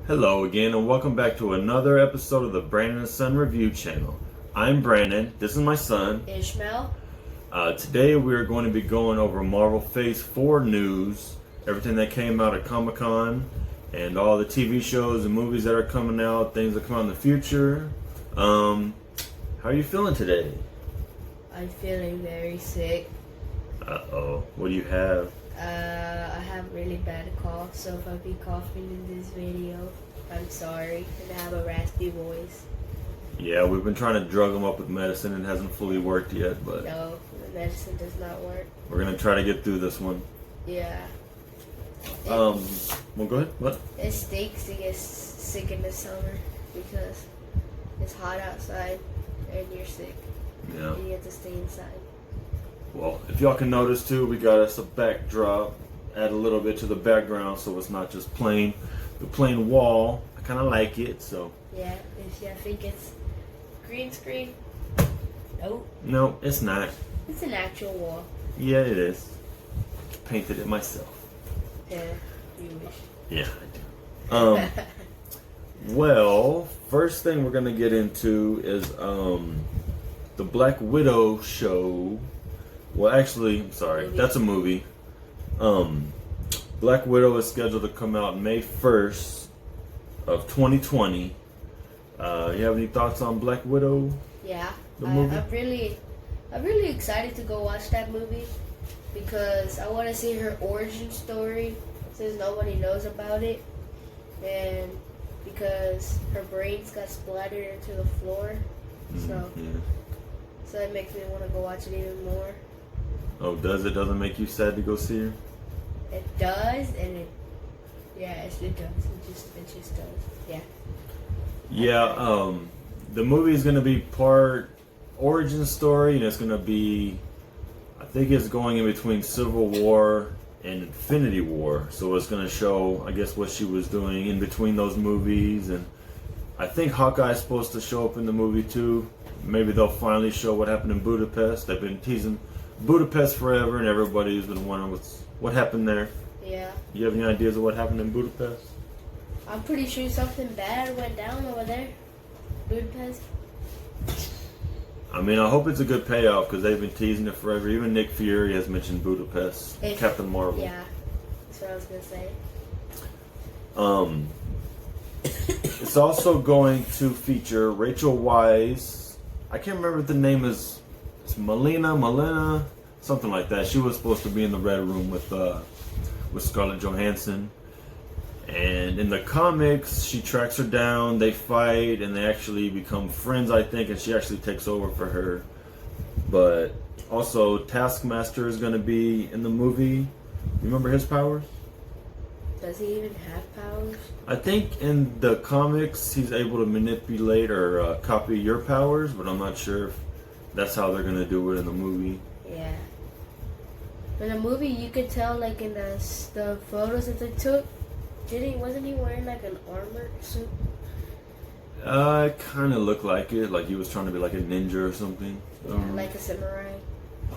Hello again, and welcome back to another episode of the Brandon and Son Review channel. I'm Brandon. This is my son, Ishmael. Today we are going to be going over Marvel Phase 4 news, everything that came out at Comic-Con, and all the TV shows and movies that are coming out, things that come out in the future. How are you feeling today? I'm feeling very sick. Uh-oh. What do you have? I have really bad cough, so if I be coughing in this video, I'm sorry. And I have a raspy voice. Yeah, we've been trying to drug him up with medicine and it hasn't fully worked yet, but No, the medicine does not work. we're going to try to get through this one. Yeah. Well, go ahead. What? It stinks to get sick in the summer because it's hot outside and you're sick. Yeah. And you have to stay inside. Well, if y'all can notice too, we got us a backdrop. Add a little bit to the background so it's not just the plain wall. I kind of like it, so. Yeah, if you think it's green screen, nope. No, it's not. It's an actual wall. Yeah, it is. Painted it myself. Yeah, you wish. Yeah, I do. Well, first thing we're gonna get into is the Black Widow show. Well, actually, I'm sorry, that's a movie. Black Widow is scheduled to come out May 1st of 2020. You have any thoughts on Black Widow? Yeah, The movie? I'm really excited to go watch that movie because I want to see her origin story since nobody knows about it, and because her brains got splattered into the floor, so it makes me want to go watch it even more. Oh, does it? Doesn't make you sad to go see her? It does, and it does. It just does. Yeah. Yeah. The movie is going to be part origin story, and it's going to be, I think it's going in between Civil War and Infinity War. So it's going to show, I guess, what she was doing in between those movies, and I think Hawkeye's supposed to show up in the movie too. Maybe they'll finally show what happened in Budapest. They've been teasing Budapest forever, and everybody's been wondering what happened there. Yeah. You have any ideas of what happened in Budapest? I'm pretty sure something bad went down over there. Budapest. I mean, I hope it's a good payoff because they've been teasing it forever. Even Nick Fury has mentioned Budapest, Captain Marvel. Yeah, that's what I was gonna say. It's also going to feature Rachel Weisz. I can't remember if the name is. It's Melina, something like that. She was supposed to be in the Red Room with Scarlett Johansson. And in the comics, she tracks her down, they fight, and they actually become friends, I think, and she actually takes over for her. But also, Taskmaster is going to be in the movie. You remember his powers? Does he even have powers? I think in the comics, he's able to manipulate or copy your powers, but I'm not sure if that's how they're going to do it in the movie. Yeah. In the movie, you could tell, like, in the photos that they took, wasn't he wearing, like, an armor suit? It kind of looked like it, like he was trying to be like a ninja or something. Yeah, like a samurai.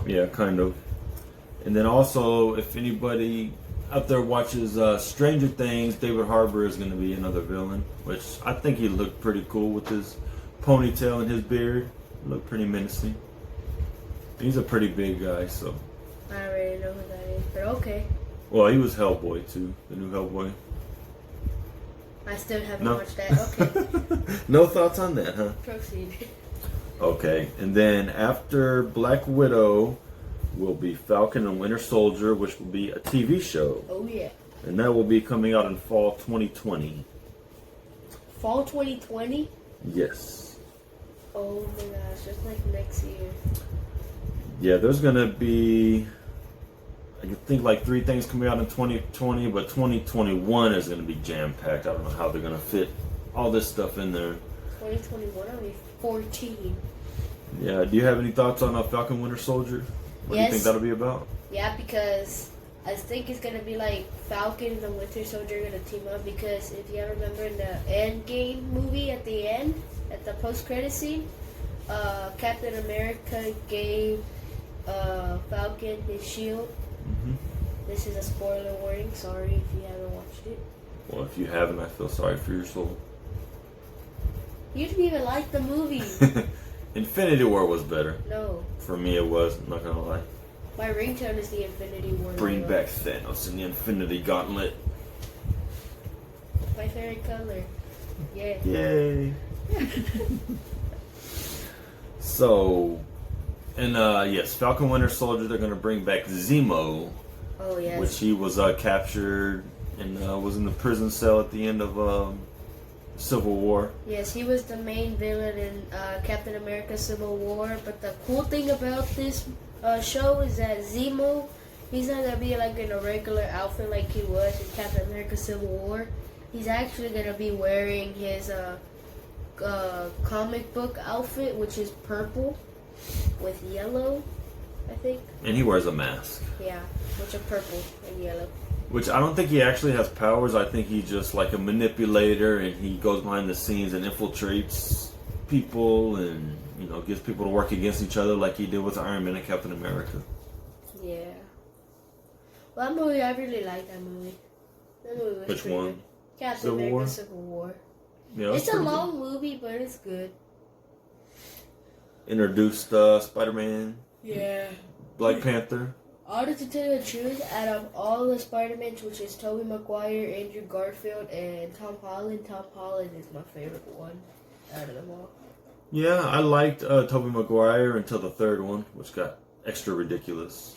Yeah, kind of. And then also, if anybody out there watches Stranger Things, David Harbour is going to be another villain, which I think he looked pretty cool with his ponytail and his beard. He looked pretty menacing. He's a pretty big guy, so. I don't really know who that is, but okay. Well, he was Hellboy too, the new Hellboy. I still haven't watched that. Okay. No thoughts on that, huh? Proceed. Okay, and then after Black Widow will be Falcon and Winter Soldier, which will be a TV show. Oh, yeah. And that will be coming out in fall 2020. Fall 2020? Yes. Oh my gosh, just like next year. Yeah, there's going to be, I think, like 3 things coming out in 2020, but 2021 is going to be jam-packed. I don't know how they're going to fit all this stuff in there. 2021, I'll be 14. Yeah, do you have any thoughts on Falcon Winter Soldier? What do you think that'll be about? Yeah, because I think it's going to be like Falcon and the Winter Soldier are going to team up, because if you remember in the Endgame movie at the end, at the post-credit scene, Captain America gave Falcon his shield. Mm-hmm. This is a spoiler warning, sorry if you haven't watched it. Well, if you haven't, I feel sorry for your soul. You didn't even like the movie. Infinity War was better. No. For me, it was. I'm not gonna lie. My ringtone is the Infinity War. Bring logo. back Thanos and the Infinity Gauntlet. My favorite color. Yeah. Yay! So, and yes, Falcon Winter Soldier. They're gonna bring back Zemo, Oh yes. which he was captured and was in the prison cell at the end of Civil War. Yes, he was the main villain in Captain America: Civil War. But the cool thing about this show is that Zemo, he's not gonna be like in a regular outfit like he was in Captain America: Civil War. He's actually gonna be wearing his comic book outfit, which is purple with yellow, I think. And he wears a mask. Yeah, which are purple and yellow. Which I don't think he actually has powers. I think he's just like a manipulator, and he goes behind the scenes and infiltrates people, and gets people to work against each other, like he did with Iron Man and Captain America. Yeah. Well, that movie, I really like that movie. That movie was Which pretty one? good. Captain Civil America: War? Civil War. Yeah, It's a long movie, but it's good. Introduced Spider-Man, Yeah. Black Panther. Honestly, to tell you the truth, out of all the Spider-Mans, which is Tobey Maguire, Andrew Garfield, and Tom Holland is my favorite one out of them all. Yeah, I liked Tobey Maguire until the third one, which got extra ridiculous.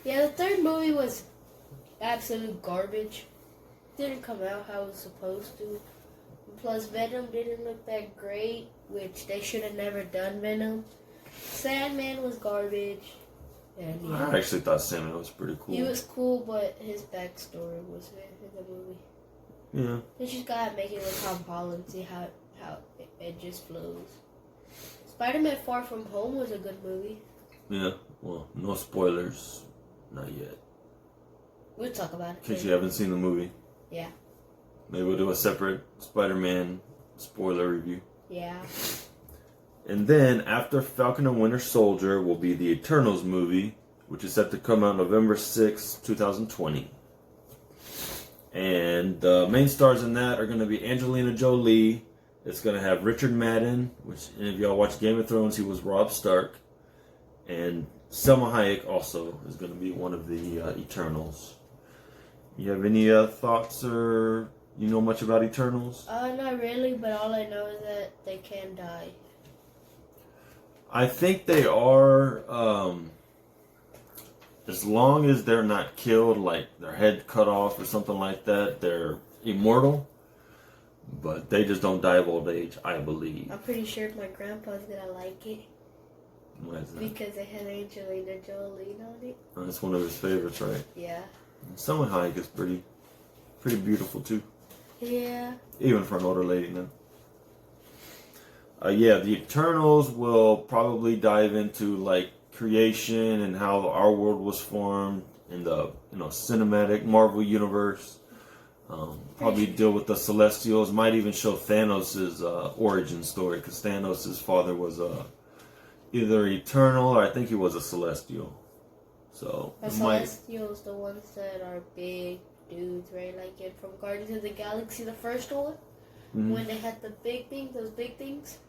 Yeah, the third movie was absolute garbage. Didn't come out how it was supposed to. Plus, Venom didn't look that great, which they should have never done Venom. Sandman was garbage. And yeah. I actually thought Sandman was pretty cool. He was cool, but his backstory was in the movie. Yeah. They just gotta make it with Tom Holland, see how it just flows. Spider-Man: Far From Home was a good movie. Yeah. Well, no spoilers. Not yet. We'll talk about it. In case you haven't seen the movie. Yeah. Maybe we'll do a separate Spider-Man spoiler review. Yeah. And then, after Falcon and Winter Soldier, will be the Eternals movie, which is set to come out November 6, 2020. And the main stars in that are going to be Angelina Jolie. It's going to have Richard Madden, which, and if y'all watch Game of Thrones, he was Robb Stark. And Selma Hayek also is going to be one of the Eternals. You have any thoughts or you know much about Eternals? Not really, but all I know is that they can die. I think they are, as long as they're not killed, like their head cut off or something like that, they're immortal. But they just don't die of old age, I believe. I'm pretty sure my grandpa's gonna like it. Why is that? Because it had Angelina Jolie on it. That's one of his favorites, right? Yeah. Selma Hayek is pretty beautiful too. Yeah. Even for an older lady now. Yeah, the Eternals will probably dive into like creation and how our world was formed in the cinematic Marvel universe. Probably deal with the Celestials. Might even show Thanos' origin story, because Thanos' father was either Eternal or I think he was a Celestial. So The Celestials, the ones that are big dudes, right? Like in from Guardians of the Galaxy, the first one, when they had the big things, those big things.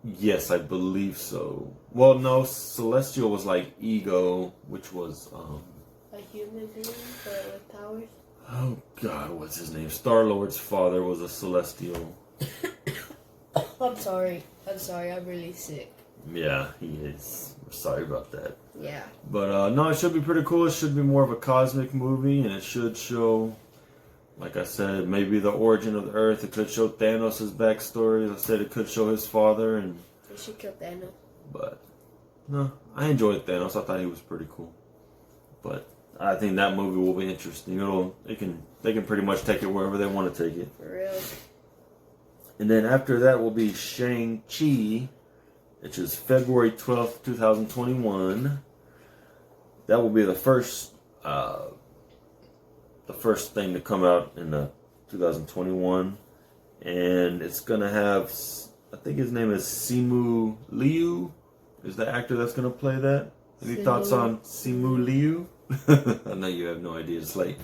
Yes, I believe so. Well, no, Celestial was like Ego, which was A human being, but with powers. oh God, what's his name? Star-Lord's father was a Celestial. I'm sorry. I'm really sick. Yeah, he is. Sorry about that. Yeah. But no, it should be pretty cool. It should be more of a cosmic movie, and it should show, like I said, maybe the origin of the Earth. It could show Thanos' backstory. As I said, it could show his father, and They should kill Thanos. but no, I enjoyed Thanos. I thought he was pretty cool. But I think that movie will be interesting. They can pretty much take it wherever they want to take it. For real. And then after that will be Shang-Chi, which is February 12th, 2021. That will be the first thing to come out in 2021. And it's going to have, I think his name is Simu Liu, is the actor that's going to play that. Any thoughts on Simu Liu? I know you have no idea. It's like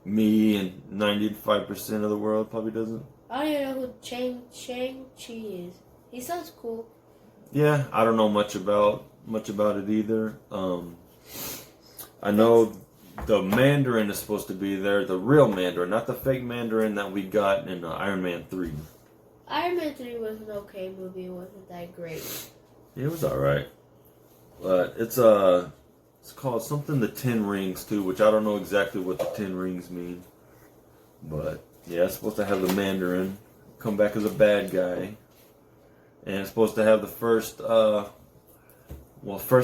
me and 95% of the world probably doesn't. I don't even know who Shang-Chi is. He sounds cool. Yeah, I don't know much about it either. I know the Mandarin is supposed to be there, the real Mandarin, not the fake Mandarin that we got in Iron Man 3. Iron Man 3 was an okay movie. It wasn't that great. Yeah, it was alright. But it's called something the Ten Rings too, which I don't know exactly what the Ten Rings mean. But yeah, it's supposed to have the Mandarin come back as a bad guy. And it's supposed to have the first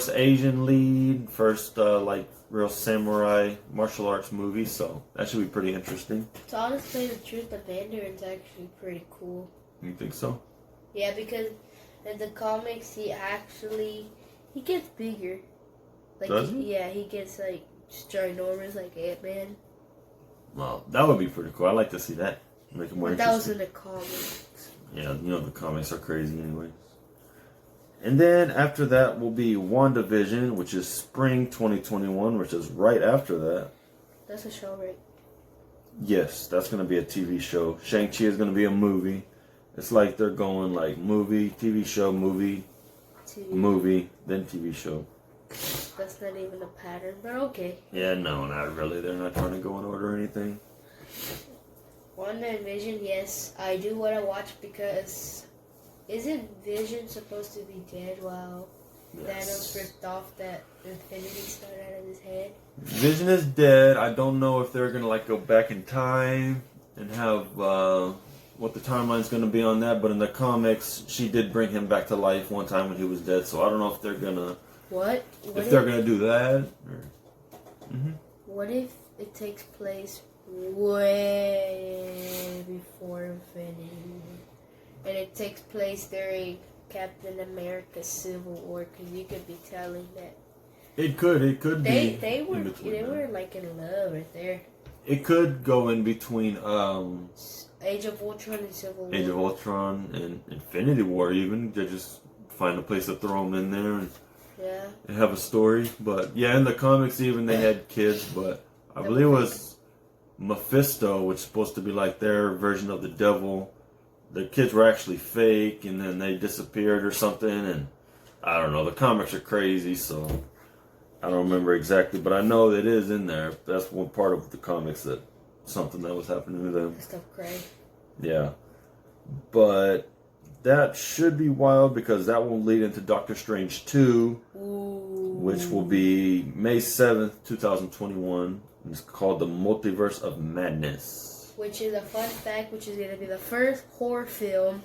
Asian lead, first like real samurai martial arts movie, so that should be pretty interesting. To honestly the truth, the Mandarin's actually pretty cool. You think so? Yeah, because in the comics he gets bigger. Like Does he? Yeah, he gets like ginormous like Ant-Man. Well, that would be pretty cool. I'd like to see that. Make it more But that was interesting. in the comics. Yeah, you know the comics are crazy anyways. And then after that will be WandaVision, which is spring 2021, which is right after that. That's a show, right? Yes, that's going to be a TV show. Shang-Chi is going to be a movie. It's like they're going like movie, TV show, movie, then TV show. That's not even a pattern, but okay. Yeah, no, not really. They're not trying to go in order or anything. WandaVision, yes, I do want to watch because isn't Vision supposed to be dead while Thanos ripped off that Infinity Stone out of his head? Vision is dead. I don't know if they're gonna like go back in time and have what the timeline's gonna be on that. But in the comics, she did bring him back to life one time when he was dead. So I don't know if they're gonna they're gonna do that. What if it takes place way before Infinity War, and it takes place during Captain America's Civil War? Because you could be telling that It could be. they were like in love right there. It could go in between Age of Ultron and Civil War. Age of Ultron and Infinity War. Even they just find a place to throw them in there and have a story. But yeah, in the comics, even they had kids. But I believe it was Mephisto, which is supposed to be like their version of the devil. The kids were actually fake, and then they disappeared or something. And I don't know. The comics are crazy, so I don't remember exactly, but I know it is in there. That's one part of the comics that something that was happening to them. Stuff crazy. Yeah, but that should be wild because that will lead into Doctor Strange 2, which will be May 7th, 2021. It's called The Multiverse of Madness. Which is a fun fact, which is going to be the first horror film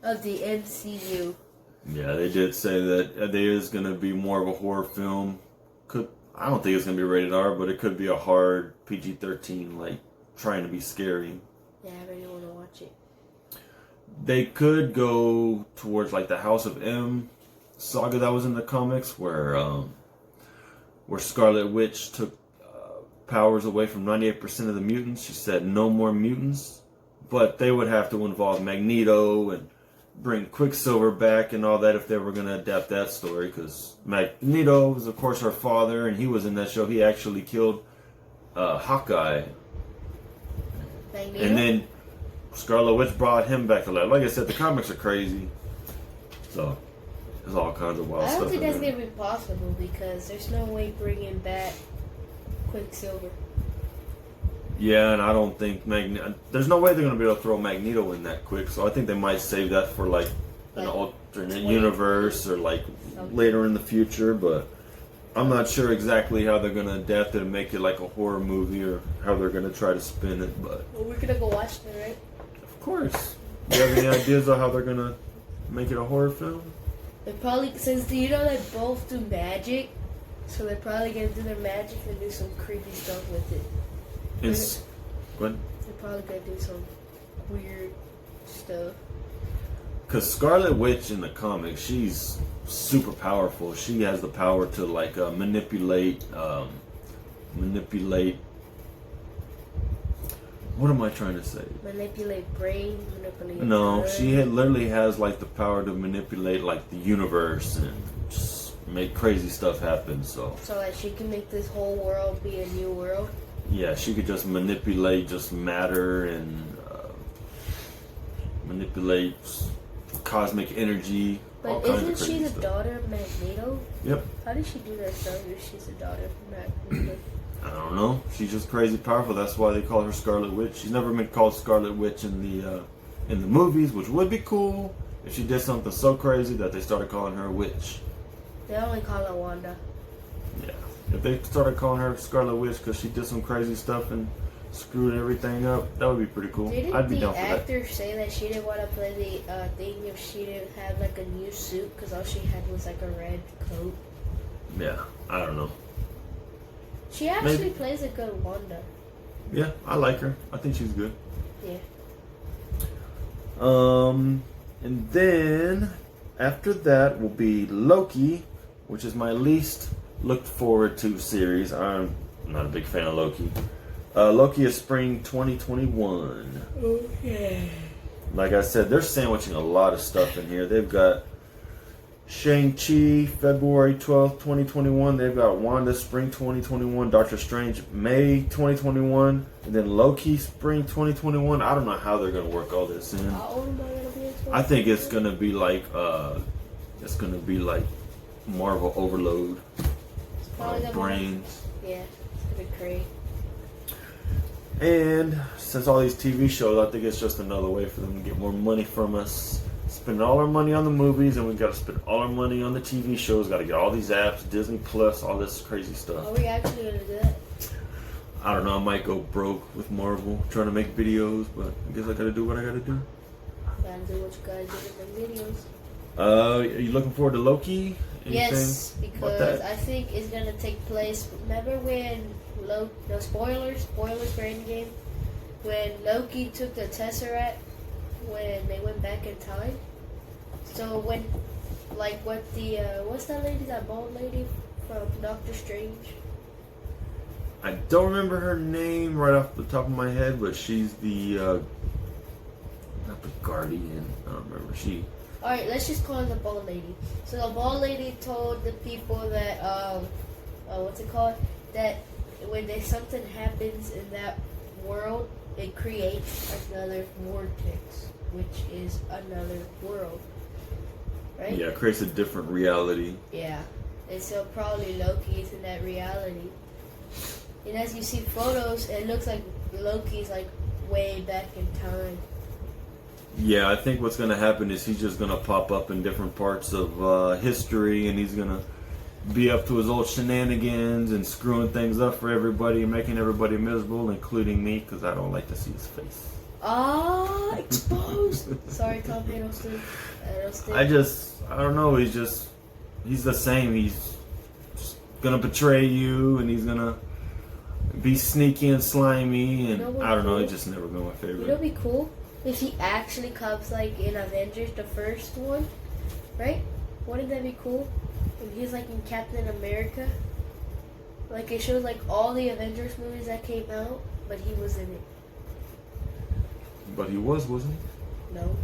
of the MCU. Yeah, they did say that there is going to be more of a horror film. I don't think it's going to be rated R, but it could be a hard PG-13, like, trying to be scary. Yeah, I really want to watch it. They could go towards, like, the House of M saga that was in the comics, where Scarlet Witch took powers away from 98% of the mutants. She said no more mutants, but they would have to involve Magneto and bring Quicksilver back and all that if they were going to adapt that story, because Magneto was of course her father and he was in that show. He actually killed Hawkeye. Magneto? And then Scarlet Witch brought him back to life. Like I said, the comics are crazy, so there's all kinds of wild I stuff. don't think that's in going there. to be possible because there's no way bringing back Quicksilver. Yeah, and I don't think there's no way they're going to be able to throw Magneto in that quick, so I think they might save that for like an alternate universe or like later in the future, but I'm not sure exactly how they're going to adapt it and make it like a horror movie or how they're going to try to spin it, but Well, we're going to go watch it, right? of course. Do you have any ideas of how they're going to make it a horror film? They probably, since you know they both do magic, so they're probably going to do their magic and do some creepy stuff with it. Go ahead. They're probably going to do some weird stuff. Because Scarlet Witch in the comics, she's super powerful. She has the power to like manipulate. What am I trying to say? Manipulate brain, manipulate No, blood. she literally has like the power to manipulate like the universe and just make crazy stuff happen. So So that she can make this whole world be a new world. Yeah, she could just manipulate just matter and manipulate cosmic energy. All But kinds of isn't she crazy the stuff. daughter of Magneto? Yep. How did she do that stuff if she's the daughter of Magneto? I don't know. She's just crazy powerful. That's why they call her Scarlet Witch. She's never been called Scarlet Witch in the movies, which would be cool if she did something so crazy that they started calling her a witch. They only call her Wanda. Yeah. If they started calling her Scarlet Witch because she did some crazy stuff and screwed everything up, that would be pretty cool. Didn't I'd be the down for that. actor say that she didn't want to play the thing if she didn't have like a new suit because all she had was like a red coat? Yeah. I don't know. She actually Maybe. plays a good Wanda. Yeah, I like her. I think she's good. Yeah. And then after that will be Loki, which is my least looked forward to series. I'm not a big fan of Loki. Loki is spring 2021. Okay. Like I said, they're sandwiching a lot of stuff in here. They've got Shang-Chi, February 12th, 2021. They've got Wanda, spring 2021. Doctor Strange, May 2021. And then Loki, spring 2021. I don't know how they're going to work all this in. How old am I gonna be? I think it's going to be like, Marvel overload. It's probably gonna Brains. Be, yeah, it's gonna be great. And since all these TV shows, I think it's just another way for them to get more money from us. Spend all our money on the movies, and we got to spend all our money on the TV shows. Got to get all these apps, Disney Plus, all this crazy stuff. Are we actually gonna do that? I don't know. I might go broke with Marvel trying to make videos, but I guess I got to do what I got to do. Gotta do what you gotta do with the videos. Are you looking forward to Loki? Yes, about because that? I think it's gonna take place. Remember when no spoilers for Endgame, when Loki took the Tesseract when they went back in time. So when, like, what the what's that lady, that bald lady from Doctor Strange? I don't remember her name right off the top of my head, but she's the not the Guardian. I don't remember. She. All right, let's just call her the bald lady. So the bald lady told the people that what's it called? That when something happens in that world, it creates another vortex, which is another world. Right? Yeah, it creates a different reality. Yeah. And so probably Loki's in that reality. And as you see photos, it looks like Loki's like way back in time. Yeah, I think what's going to happen is he's just going to pop up in different parts of history, and he's going to be up to his old shenanigans and screwing things up for everybody and making everybody miserable, including me, because I don't like to see his face. Ah, exposed. Sorry, Tom Hiddleston. I don't know. He's the same. He's just gonna betray you, and he's gonna be sneaky and slimy, and I don't know. He's just never been my favorite. You know, what'd be cool if he actually comes like in Avengers, the first one, right? Wouldn't that be cool? If he's like in Captain America, like it shows like all the Avengers movies that came out, but he was in it. But he wasn't he? No.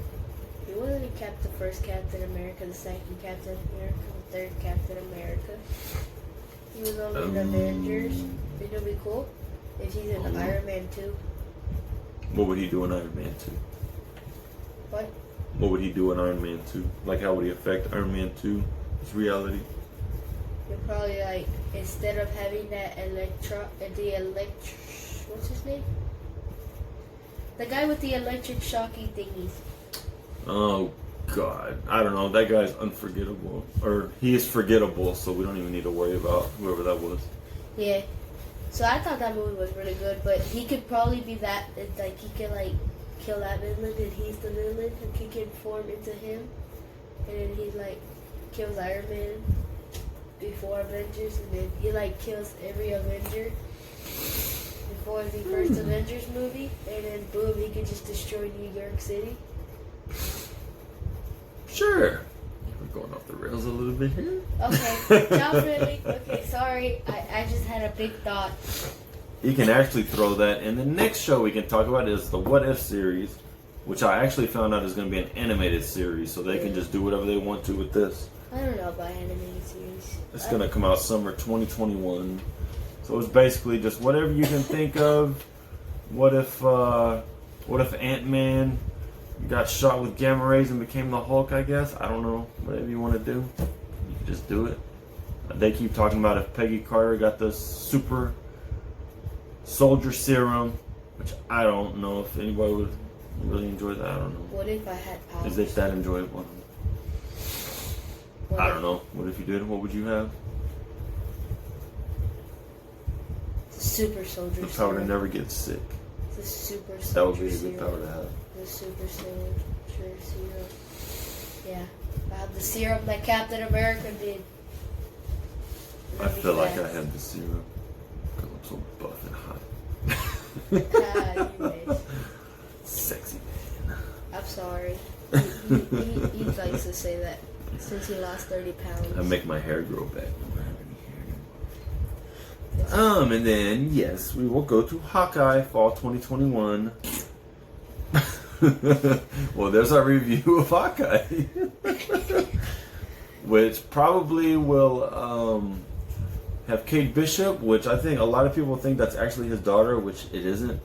He wasn't in the first Captain America, the second Captain America, the third Captain America. He was only in Avengers. Think it'd be cool if he's in Iron Man 2. What would he do in Iron Man 2? What? What would he do in Iron Man 2? Like, how would he affect Iron Man 2? His reality? You're probably like, instead of having that what's his name? The guy with the electric shocky thingies. Oh, God. I don't know. That guy's unforgettable. Or he is forgettable, so we don't even need to worry about whoever that was. Yeah. So I thought that movie was really good, but he could probably be that, like, he could, like, kill that villain, and he's the villain, and he can form into him, and then he, like, kills Iron Man before Avengers, and then he, like, kills every Avenger before the first Avengers movie, and then boom, he could just destroy New York City. Sure. We're going off the rails a little bit here. Okay, child friendly. Okay, sorry. I just had a big thought. You can actually throw that. And the next show we can talk about is the What If series, which I actually found out is going to be an animated series, so they can just do whatever they want to with this. I don't know about animated series. It's going to come out summer 2021. So it's basically just whatever you can think of. What if Ant-Man got shot with gamma rays and became the Hulk? I guess, I don't know. Whatever you want to do, you can just do it. They keep talking about if Peggy Carter got the super soldier serum, which I don't know if anybody would really enjoy that. I don't know. What if I had powers? Is it that enjoyable? I don't know. What if you did? What would you have? Super soldier The power to serum. never get sick. The super soldier That would be a serum. good power to have. The super soldier serum. Yeah. I have the serum that Captain America did. I feel like I had the serum because I'm so buff and hot. You wish. Sexy man. I'm sorry. He likes to say that since he lost 30 pounds. I make my hair grow back. I don't have any hair anymore. And then yes, we will go to Hawkeye Fall 2021. Well, there's our review of Hawkeye, which probably will have Kate Bishop, which I think a lot of people think that's actually his daughter, which it isn't.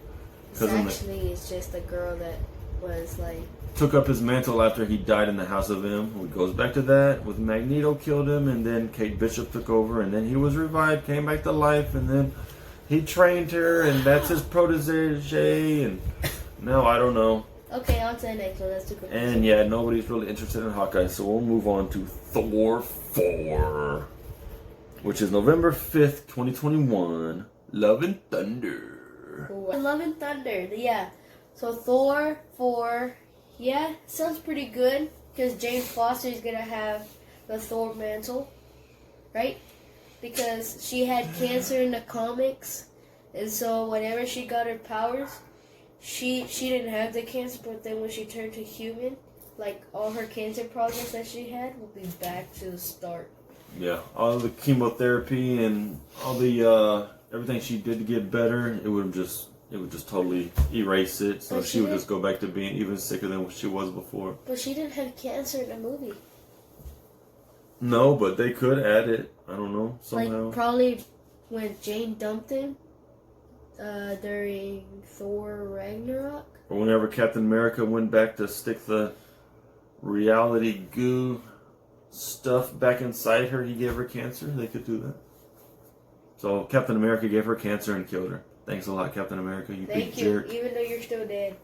It's just a girl that was like took up his mantle after he died in the House of M. It goes back to that with Magneto killed him, and then Kate Bishop took over, and then he was revived, came back to life, and then he trained her, and that's his protege, and now I don't know. Okay, on to the next one. That's too confusing. And yeah, nobody's really interested in Hawkeye, so we'll move on to Thor 4, which is November 5th, 2021. Love and Thunder. Ooh, Love and Thunder. Yeah. So Thor 4, yeah, sounds pretty good because Jane Foster is gonna have the Thor mantle, right? Because she had cancer in the comics, and so whenever she got her powers, she didn't have the cancer, but then when she turned to human, like all her cancer projects that she had will be back to the start. Yeah, all the chemotherapy and all the everything she did to get better, it would just totally erase it. So But she would she just go back to being even sicker than what she was before. But she didn't have cancer in the movie. No, but they could add it. I don't know, somehow. Like probably when Jane dumped him during Thor Ragnarok. Or whenever Captain America went back to stick the reality goo stuff back inside her, he gave her cancer. They could do that. So Captain America gave her cancer and killed her. Thanks a lot, Captain America. You big Thank you, jerk. even though you're still dead.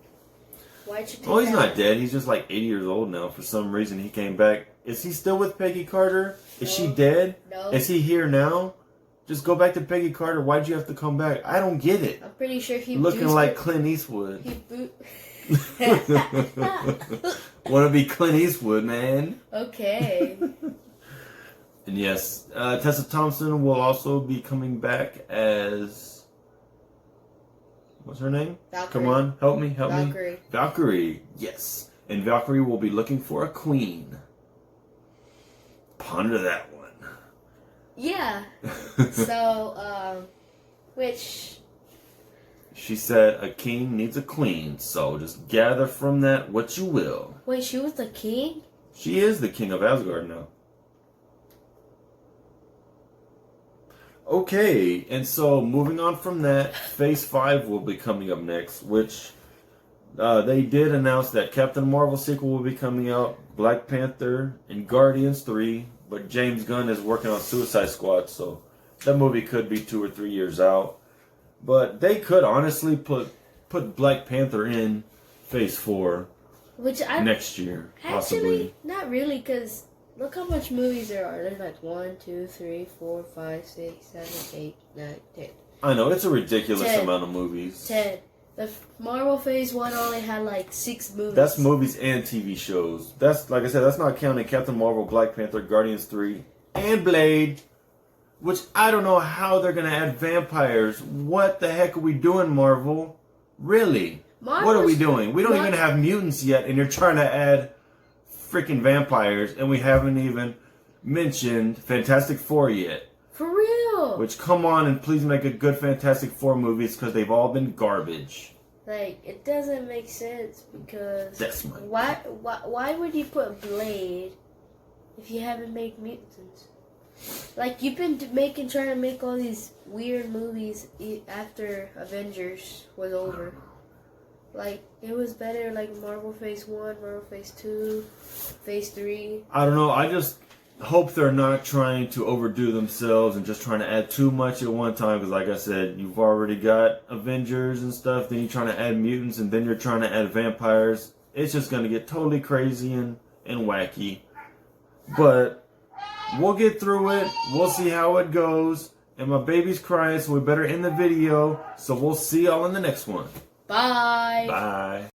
Why'd you take Oh, he's that? not dead. He's just like 80 years old now. For some reason, he came back. Is he still with Peggy Carter? Is she No. dead? No. Is he here now? Just go back to Peggy Carter. Why'd you have to come back? I don't get it. I'm pretty sure he Looking boosted- like Clint Eastwood. He boot. Want to be Clint Eastwood, man. Okay. And yes, Tessa Thompson will also be coming back as... What's her name? Valkyrie. Come on, help me. Valkyrie. Valkyrie, yes. And Valkyrie will be looking for a queen. Ponder that one. Yeah. So, which... She said a king needs a queen, so just gather from that what you will. Wait, she was the king? She is the king of Asgard now. Okay, and so moving on from that, Phase 5 will be coming up next, which they did announce that Captain Marvel sequel will be coming out, Black Panther, and Guardians 3, but James Gunn is working on Suicide Squad, so that movie could be 2 or 3 years out. But they could honestly put Black Panther in Phase 4 Which I... next year, possibly. Actually, not really, because look how much movies there are. There's like 1, 2, 3, 4, 5, 6, 7, 8, 9, 10. I know, it's a ridiculous 10. amount of movies. 10. The Marvel Phase 1 only had like 6 movies. That's movies and TV shows. That's, like I said, that's not counting Captain Marvel, Black Panther, Guardians 3, and Blade. Which I don't know how they're going to add vampires. What the heck are we doing, Marvel? Really? What are we doing? We don't even have mutants yet, and you're trying to add freaking vampires, and we haven't even mentioned Fantastic Four yet. For real? Which, come on and please make a good Fantastic Four movies, because they've all been garbage. Like, it doesn't make sense, because... That's my... Why would you put Blade if you haven't made mutants? Like you've been trying to make all these weird movies after Avengers was over. Like it was better, like Marvel Phase 1, Marvel Phase 2, Phase 3. I don't know. I just hope they're not trying to overdo themselves and just trying to add too much at one time. Because, like I said, you've already got Avengers and stuff. Then you're trying to add mutants, and then you're trying to add vampires. It's just going to get totally crazy and wacky. But we'll get through it. We'll see how it goes. And my baby's crying, so we better end the video. So we'll see y'all in the next one. Bye. Bye.